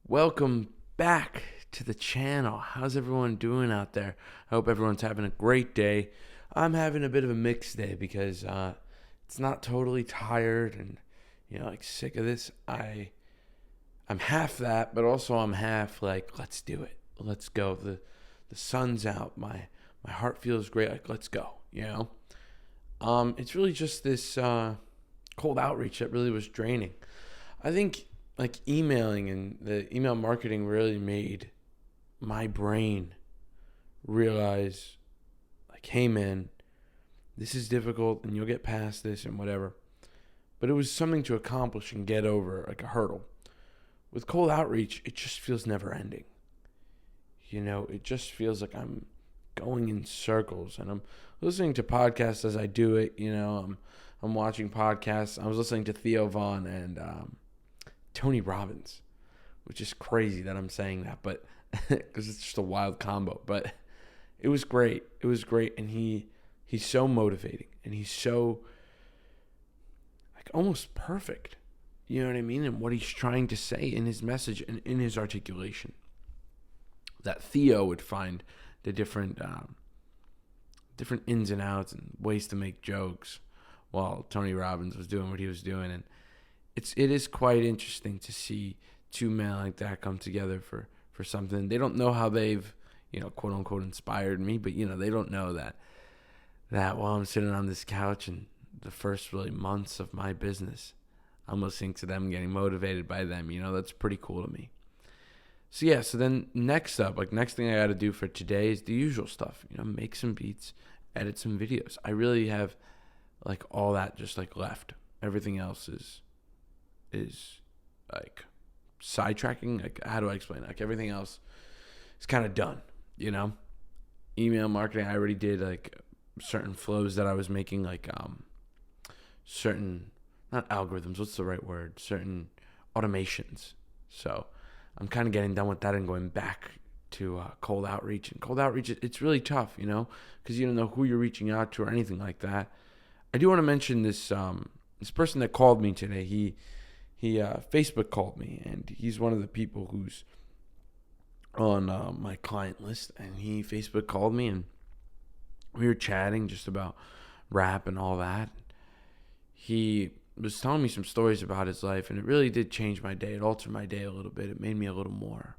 Welcome back to the channel. How's everyone doing out there? I hope everyone's having a great day. I'm having a bit of a mixed day because it's not totally tired and like sick of this. I'm half that, but also I'm half like let's do it. Let's go. The sun's out. My heart feels great. Like let's go. It's really just this cold outreach that really was draining. I think like emailing and the email marketing really made my brain realize like, hey man, this is difficult and you'll get past this and whatever. But it was something to accomplish and get over, like a hurdle. With cold outreach, it just feels never ending. It just feels like I'm going in circles and I'm listening to podcasts as I do it. I'm watching podcasts. I was listening to Theo Vaughn and Tony Robbins, which is crazy that I'm saying that, but because it's just a wild combo. But it was great. It was great, and he's so motivating, and he's so like almost perfect. You know what I mean? And what he's trying to say in his message and in his articulation. That Theo would find the different ins and outs and ways to make jokes, while Tony Robbins was doing what he was doing, and it is quite interesting to see two men like that come together for something. They don't know how they've, quote unquote inspired me, but they don't know that while I'm sitting on this couch in the first really months of my business, I'm listening to them, getting motivated by them. That's pretty cool to me. So then next thing I got to do for today is the usual stuff, make some beats, edit some videos. I really have like all that just like left. Everything else is like sidetracking. Like, how do I explain it? Like, everything else is kind of done. Email marketing, I already did like certain flows that I was making, like certain, not algorithms, what's the right word, certain automations. So I'm kind of getting done with that and going back to cold outreach. And cold outreach, it's really tough, because you don't know who you're reaching out to or anything like that. I do want to mention this this person that called me today. He Facebook called me, and he's one of the people who's on my client list. And he Facebook called me, and we were chatting just about rap and all that. He was telling me some stories about his life, and it really did change my day. It altered my day a little bit. It made me a little more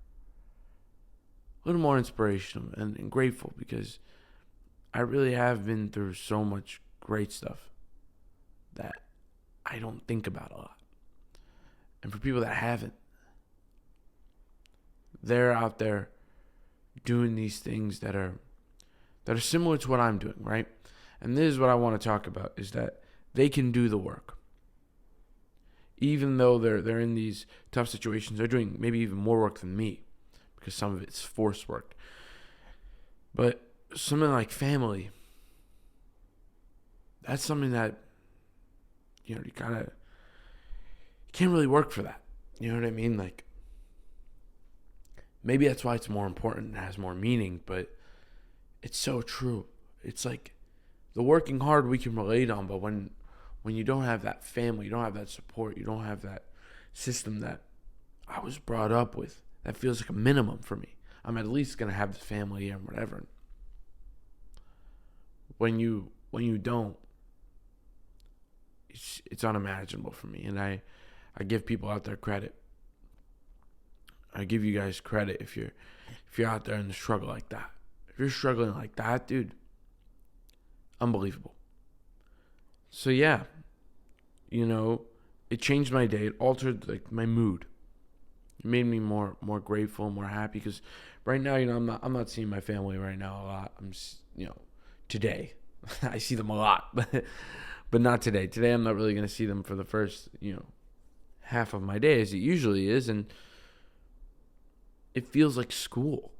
inspirational and grateful, because I really have been through so much great stuff that I don't think about a lot. And for people that haven't, they're out there doing these things that are similar to what I'm doing, right? And this is what I want to talk about, is that they can do the work. Even though they're in these tough situations, they're doing maybe even more work than me, because some of it's forced work. But something like family, that's something that you can't really work for that. You know what I mean? Like, maybe that's why it's more important and has more meaning, but it's so true. It's like the working hard we can relate on, but when you don't have that family, you don't have that support, you don't have that system that I was brought up with, that feels like a minimum for me. I'm at least going to have the family and whatever. When you don't, it's unimaginable for me. And I give people out there credit. I give you guys credit if you're out there in the struggle like that. If you're struggling like that, dude, unbelievable. So yeah, it changed my day. It altered like my mood. It made me more grateful, more happy, because right now, I'm not seeing my family right now a lot. I'm today I see them a lot, but not today. Today I'm not really going to see them for the first, half of my day, as it usually is, and it feels like school.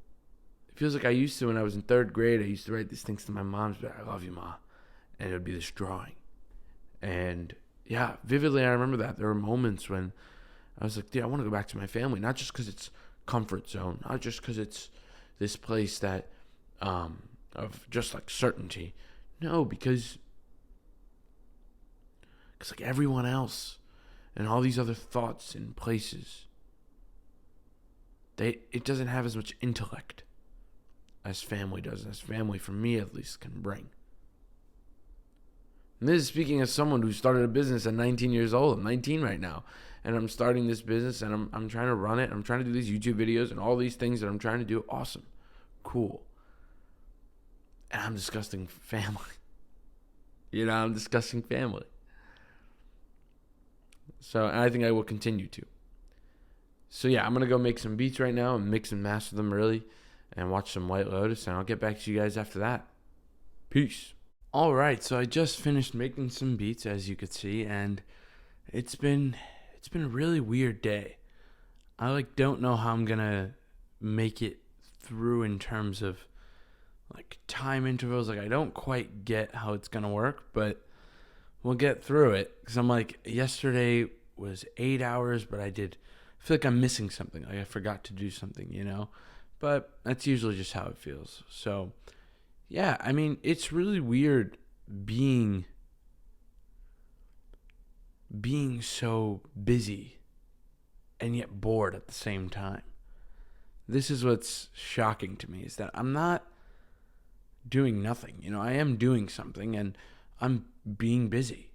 It feels like I used to when I was in third grade. I used to write these things to my mom, like, I love you, Ma. And it would be this drawing. And yeah, vividly I remember that. There were moments when I was like, dude, I want to go back to my family. Not just because it's comfort zone. Not just because it's this place that, of just like certainty. No, because like everyone else and all these other thoughts and places, it doesn't have as much intellect as family does, as family, for me at least, can bring. And this is speaking as someone who started a business at 19 years old. I'm 19 right now. And I'm starting this business, and I'm trying to run it. I'm trying to do these YouTube videos and all these things that I'm trying to do. Awesome. Cool. And I'm discussing family. I'm discussing family. So, and I think I will continue to. So yeah, I'm going to go make some beats right now and mix and master them really, and watch some White Lotus, and I'll get back to you guys after that. Peace. All right, so I just finished making some beats, as you could see, and it's been a really weird day. I don't know how I'm going to make it through in terms of time intervals. I don't quite get how it's going to work, but we'll get through it. Because yesterday was 8 hours, but I feel like I'm missing something. I forgot to do something, But that's usually just how it feels. So, yeah, it's really weird being so busy and yet bored at the same time. This is what's shocking to me, is that I'm not doing nothing. I am doing something, and I'm being busy,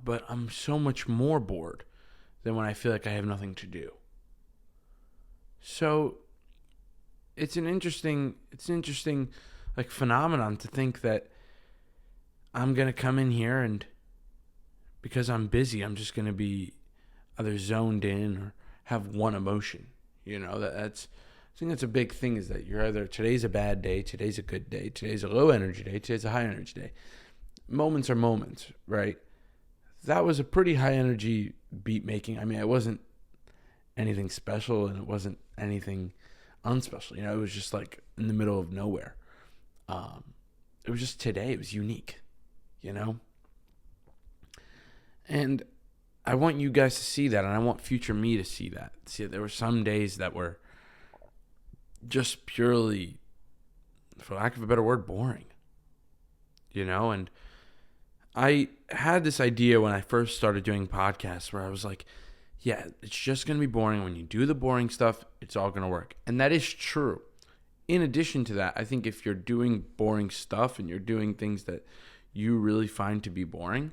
but I'm so much more bored than when I feel like I have nothing to do. So it's an interesting phenomenon to think that I'm going to come in here, and because I'm busy, I'm just going to be either zoned in or have one emotion. I think that's a big thing, is that you're either, today's a bad day, today's a good day, today's a low energy day, today's a high energy day. Moments are moments, right? That was a pretty high energy beat making. It wasn't anything special, and it wasn't anything unspecial. It was just in the middle of nowhere. It was just today. It was unique, And I want you guys to see that, and I want future me to see that. See, there were some days that were just purely, for lack of a better word, boring. And I had this idea when I first started doing podcasts where I was like, yeah, it's just going to be boring. When you do the boring stuff, it's all going to work. And that is true. In addition to that, I think if you're doing boring stuff and you're doing things that you really find to be boring,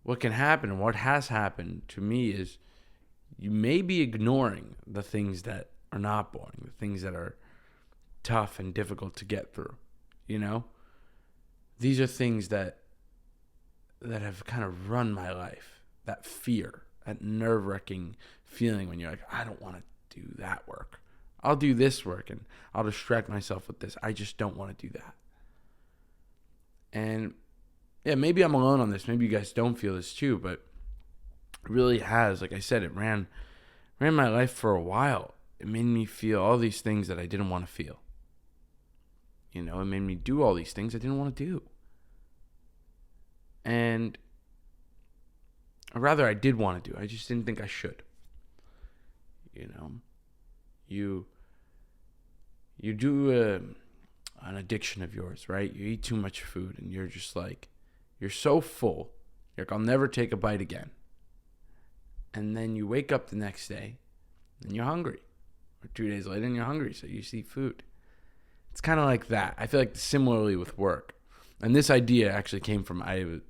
what can happen, and what has happened to me, is you may be ignoring the things that are not boring, the things that are tough and difficult to get through. These are things that have kind of run my life. That fear, that nerve-wracking feeling when you're like, I don't want to do that work. I'll do this work, and I'll distract myself with this. I just don't want to do that. And yeah, maybe I'm alone on this. Maybe you guys don't feel this too, but it really has. Like I said, it ran my life for a while. It made me feel all these things that I didn't want to feel. It made me do all these things I didn't want to do. And, or rather, I did want to do. I just didn't think I should. You do an addiction of yours, right? You eat too much food, and you're just you're so full. You're like, I'll never take a bite again. And then you wake up the next day, and you're hungry. Or 2 days later, and you're hungry, so you see food. It's kind of like that. I feel like similarly with work. And this idea actually came from,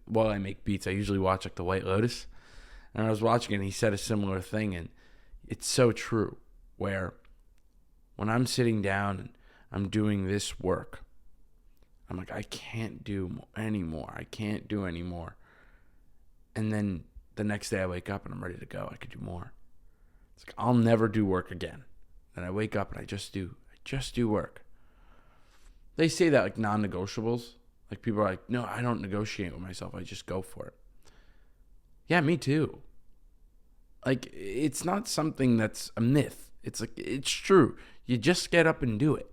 while I make beats, I usually watch the White Lotus. And I was watching it, and he said a similar thing, and it's so true, where when I'm sitting down and I'm doing this work, I'm like, I can't do anymore. I can't do anymore. And then the next day I wake up and I'm ready to go. I could do more. It's like, I'll never do work again. And I wake up and I just do work. They say that non-negotiables. People are like, no, I don't negotiate with myself. I just go for it. Yeah, me too. It's not something that's a myth. It's it's true. You just get up and do it.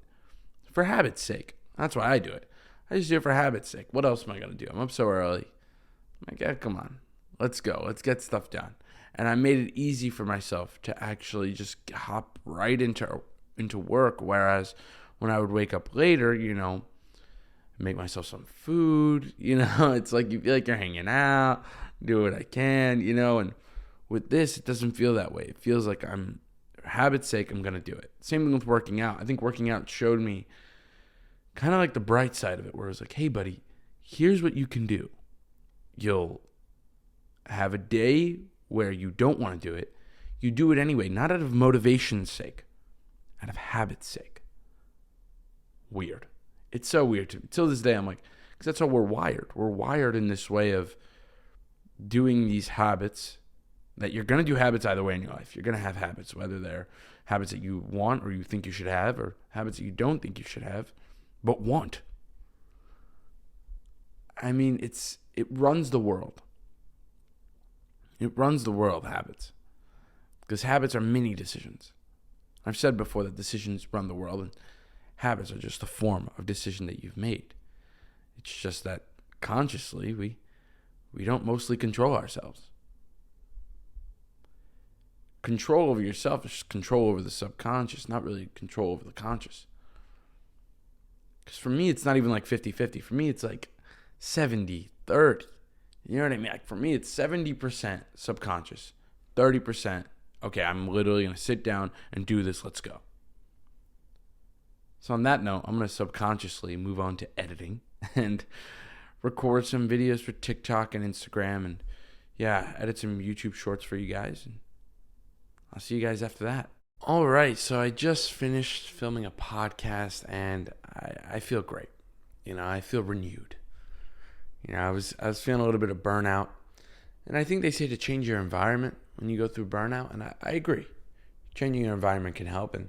For habit's sake. That's why I do it. I just do it for habit's sake. What else am I going to do? I'm up so early. I'm like, yeah, come on. Let's go. Let's get stuff done. And I made it easy for myself to actually just hop right into work. Whereas when I would wake up later, make myself some food, it's like you feel like you're hanging out, do what I can, and with this, it doesn't feel that way. It feels like I'm For habit's sake, I'm going to do it. Same thing with working out. I think working out showed me kind of like the bright side of it, where it's like, hey, buddy, here's what you can do. You'll have a day where you don't want to do it. You do it anyway, not out of motivation's sake, out of habit's sake. Weird. It's so weird to me. Till this day, I'm like, because that's how we're wired. We're wired in this way of doing these habits that you're going to do habits either way in your life. You're going to have habits, whether they're habits that you want or you think you should have, or habits that you don't think you should have, but want. I mean, it runs the world. It runs the world, habits. Because habits are mini decisions. I've said before that decisions run the world, and habits are just a form of decision that you've made. It's just that consciously we don't mostly control ourselves. Control over yourself is control over the subconscious, not really control over the conscious. Because for me, it's not even like 50-50. For me, it's like 70-30. You know what I mean? Like for me, it's 70% subconscious, 30%, okay, I'm literally going to sit down and do this. Let's go. So on that note, I'm going to subconsciously move on to editing and record some videos for TikTok and Instagram, and edit some YouTube shorts for you guys. And I'll see you guys after that. All right, so I just finished filming a podcast, and I feel great. I feel renewed. I was feeling a little bit of burnout, and I think they say to change your environment when you go through burnout, and I agree. Changing your environment can help, and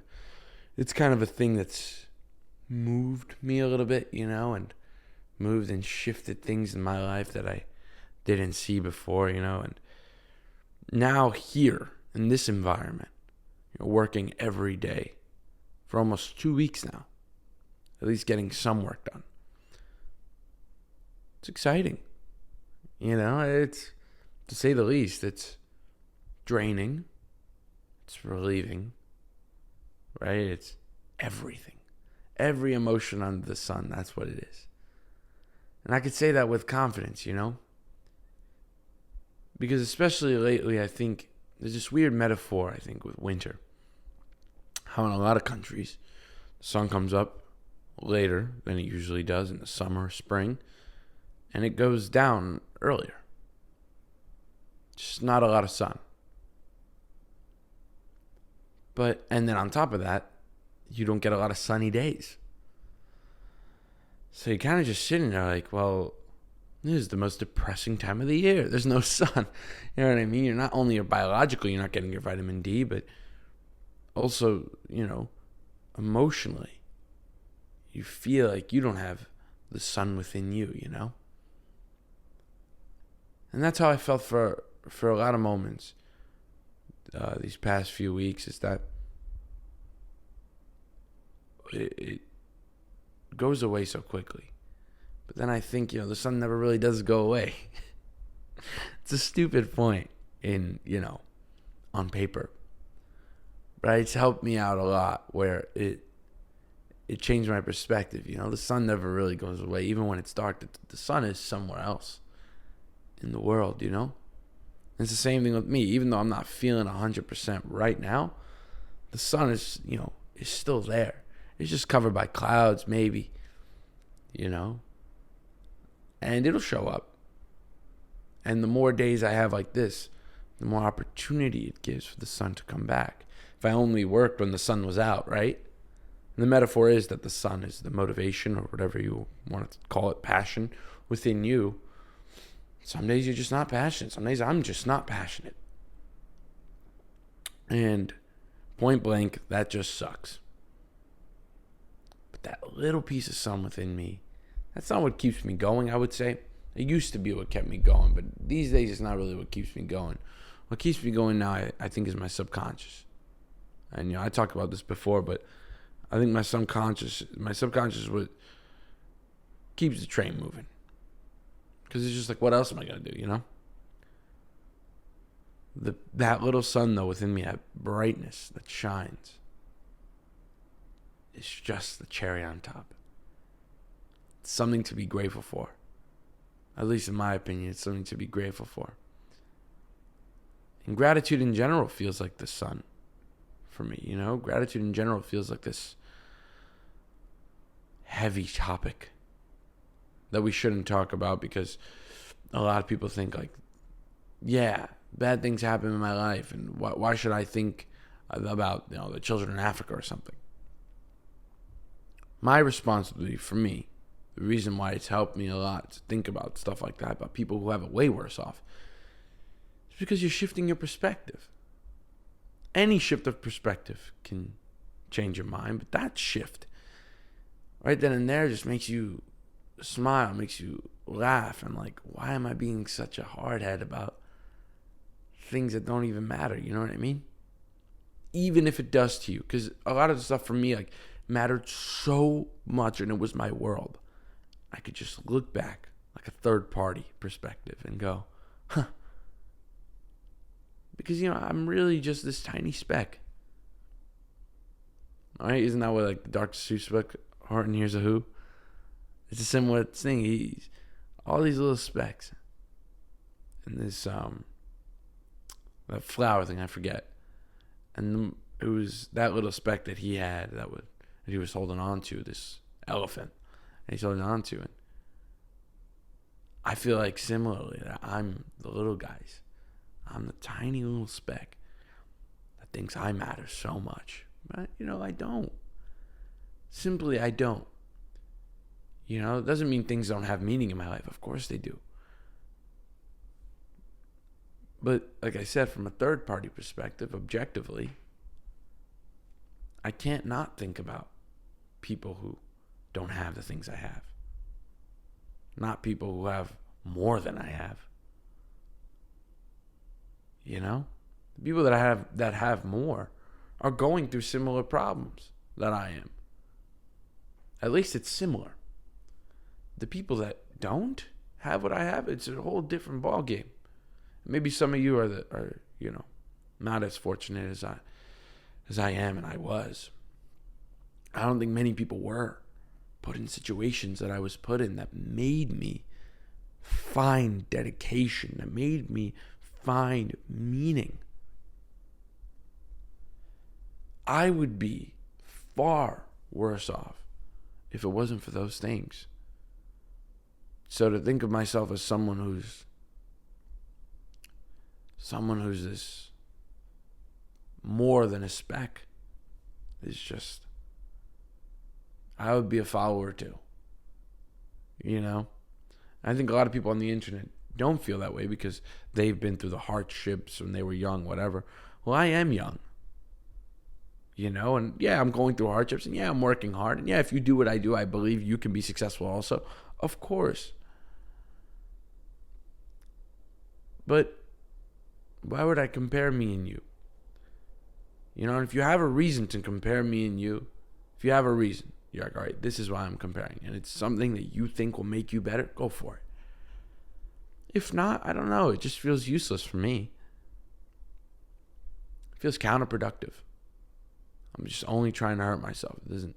it's kind of a thing that's moved me a little bit, and moved and shifted things in my life that I didn't see before, and now here in this environment, working every day for almost 2 weeks now, at least getting some work done. It's exciting. It's, to say the least, it's draining. It's relieving. Right? It's everything. Every emotion under the sun, that's what it is. And I could say that with confidence, Because especially lately, I think there's this weird metaphor, I think, with winter. How in a lot of countries, the sun comes up later than it usually does in the summer or spring, and it goes down earlier. Just not a lot of sun. And then on top of that, you don't get a lot of sunny days. So you're kind of just sitting there like, well, this is the most depressing time of the year. There's no sun. You know what I mean? You're not only biologically, you're not getting your vitamin D, but also, emotionally, you feel like you don't have the sun within you, And that's how I felt for a lot of moments these past few weeks, is that it goes away so quickly. But then I think, the sun never really does go away. It's a stupid point on paper. But it's helped me out a lot, where it changed my perspective. The sun never really goes away. Even when it's dark, the sun is somewhere else in the world, It's the same thing with me. Even though I'm not feeling 100% right now, the sun is, is still there. It's just covered by clouds, maybe, and it'll show up. And the more days I have like this, the more opportunity it gives for the sun to come back. If I only worked when the sun was out, right? And the metaphor is that the sun is the motivation, or whatever you want to call it, passion within you. Some days you're just not passionate. Some days I'm just not passionate. And point blank, that just sucks. But that little piece of sun within me, that's not what keeps me going, I would say. It used to be what kept me going, but these days it's not really what keeps me going. What keeps me going now, I think, is my subconscious. And, I talked about this before, but I think my subconscious is what keeps the train moving. Because it's just like, what else am I going to do, That little sun, though, within me, that brightness that shines, is just the cherry on top. It's something to be grateful for. At least in my opinion, it's something to be grateful for. And gratitude in general feels like the sun for me. Gratitude in general feels like this heavy topic that we shouldn't talk about, because a lot of people think like, yeah, bad things happen in my life, and why should I think about the children in Africa or something? My responsibility for me, the reason why it's helped me a lot to think about stuff like that, about people who have it way worse off, is because you're shifting your perspective. Any shift of perspective can change your mind, but that shift right then and there just makes you smile, makes you laugh, and like, why am I being such a hardhead about things that don't even matter? You know what I mean? Even if it does to you, because a lot of the stuff for me like mattered so much, and it was my world. I could just look back like a third party perspective and go, huh. Because I'm really just this tiny speck. All right, isn't that what like the Dr. Seuss book, Heart and Here's a Who? It's a similar thing. He's all these little specks, and this that flower thing I forget, and it was that little speck that he had that he was holding on to, this elephant, and he's holding on to it. I feel like similarly that I'm the little guys. I'm the tiny little speck that thinks I matter so much. But, I don't. Simply, I don't. It doesn't mean things don't have meaning in my life. Of course they do. But, like I said, from a third-party perspective, objectively, I can't not think about people who don't have the things I have. Not people who have more than I have. The people that have more are going through similar problems that I am. At least it's similar. The people that don't have what I have, it's a whole different ballgame. Maybe some of you are not as fortunate as I am and I was. I don't think many people were put in situations that I was put in that made me find dedication, that made me find meaning. I would be far worse off if it wasn't for those things. So to think of myself as someone who's this more than a speck is just, I would be a follower too. I think a lot of people on the internet don't feel that way because they've been through the hardships when they were young, whatever. Well, I am young. And yeah, I'm going through hardships, and yeah, I'm working hard. And yeah, if you do what I do, I believe you can be successful also. Of course. But why would I compare me and you? And if you have a reason to compare me and you, if you have a reason, you're like, all right, this is why I'm comparing, and it's something that you think will make you better, go for it. If not, I don't know. It just feels useless for me. It feels counterproductive. I'm just only trying to hurt myself. It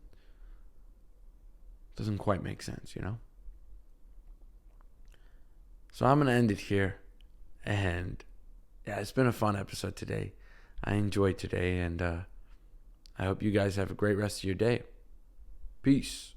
doesn't quite make sense, So I'm going to end it here. And yeah, it's been a fun episode today. I enjoyed today, and I hope you guys have a great rest of your day. Peace.